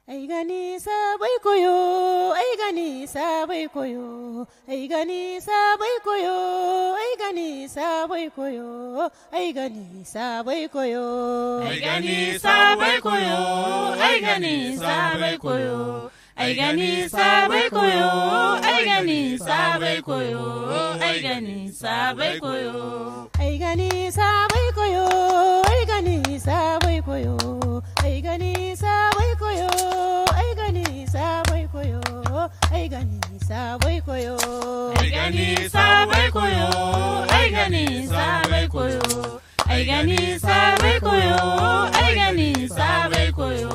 Ai gani sabai koyo, ai gani sabai koyo, ai gani sabai koyo, ai gani sabai koyo, ai gani sabai koyo, ai gani sabai koyo, ai gani sabai koyo. Ai gani sabai koyo, ai gani sabai koyo, ai gani sabai koyo. ai gani sabai koyo, ai gani sabai koyo, ai gani sabai koyo, ai gani sabai koyo, ai gani sabai koyo, ai gani sabai koyo, ai gani sabai koyo. Ai gani sabai koyo, ai gani sabai koyo,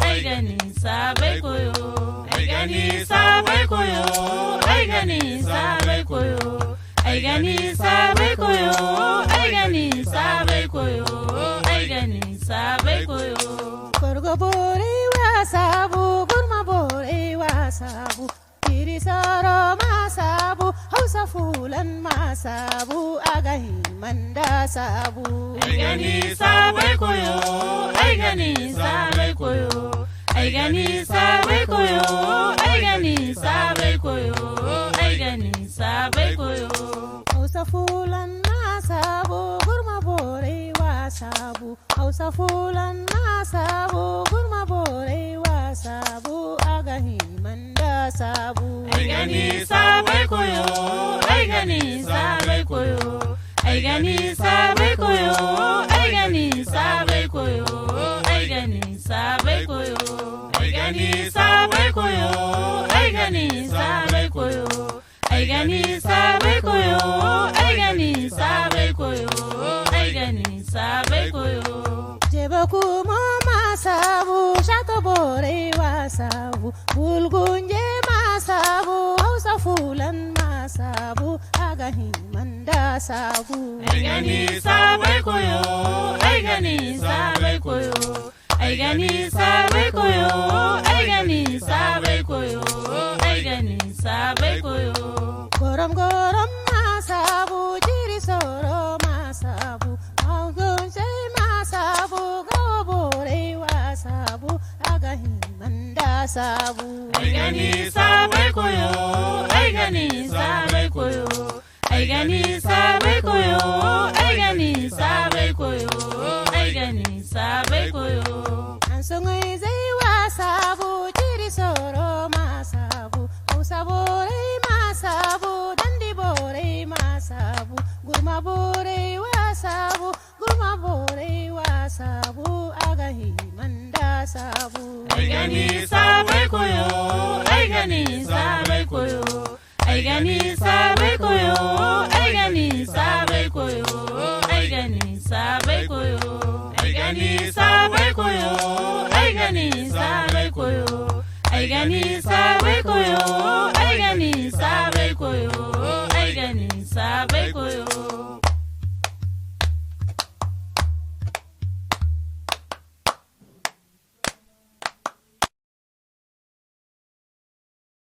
ai gani sabai koyo. Ai gani sabai koyo, ai gani sabai koyo. Ai gani sabai koyo, ai gani sabai koyo, ai gani sabai koyo. Korgo bore wa sabu, gurma bore wa sabu, kiri soro ma sabu, hausa fulan ma sabu, agahi manda sabu. Ai gani sabai koyo, ai gani sabai koyo. Ai gani sabai koyo, ai gani sabai koyo, ai gani sabai koyo. Hausa fulan ma sabu, gurma bore wa sabu, hausa fulan ma sabu, gurma bore wa sabu, agahi manda sabu. Ai gani sabai koyo, ai gani sabai koyo. Ai gani sabai koyo, ai gani sabai koyo, ai gani sabai koyo. Ai gani sabai koyo, ai gani sabai koyo. Ai gani sabai koyo, ai gani sabai koyo, ai gani sabai koyo. Jebaku mo ma sabu, shato bore wa sabu, bulgunje ma sabu, hausa fulan ma sabu, agahi manda sabu. Ai gani sabai koyo, ai gani sabai koyo. Ai gani sabai koyo, ai gani sabai koyo, ai gani sabai koyo. Gorom gorom ma sabu, jiri soro ma sabu, augunje ma sabu, gawo bore wa sabu, agahi manda sabu. Ai gani sabai koyo, ai gani sabai koyo. Ai gani sabai koyo, ai gani sabai koyo, ai gani sabai koyo. Ansongai zai wa sabu, jiri soro ma sabu, hausa bore ma sabu, dandi bore ma sabu, gurma bore wa sabu, gurma bore wa sabu, agahi manda sabu. Ai gani sabai koyo, ai gani sabai koyo. Ai gani sabai koyo, ai gani sabai koyo, ai gani sabai koyo. Ai gani sabai koyo, ai gani sabai koyo. Ai gani sabai